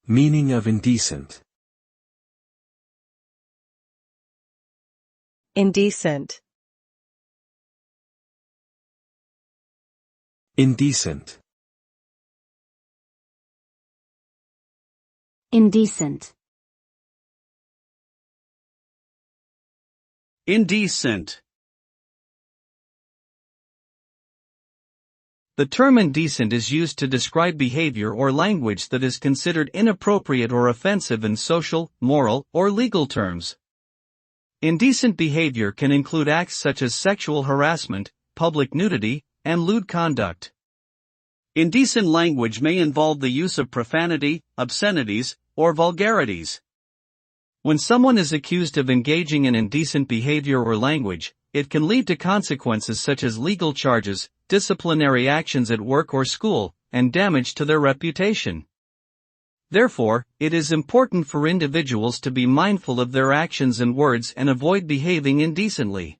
Meaning of indecent. Indecent. Indecent. Indecent. Indecent. The term indecent is used to describe behavior or language that is considered inappropriate or offensive in social, moral, or legal terms. Indecent behavior can include acts such as sexual harassment, public nudity, and lewd conduct. Indecent language may involve the use of profanity, obscenities, or vulgarities. When someone is accused of engaging in indecent behavior or language, it can lead to consequences such as legal charges, disciplinary actions at work or school, and damage to their reputation. Therefore, it is important for individuals to be mindful of their actions and words and avoid behaving indecently.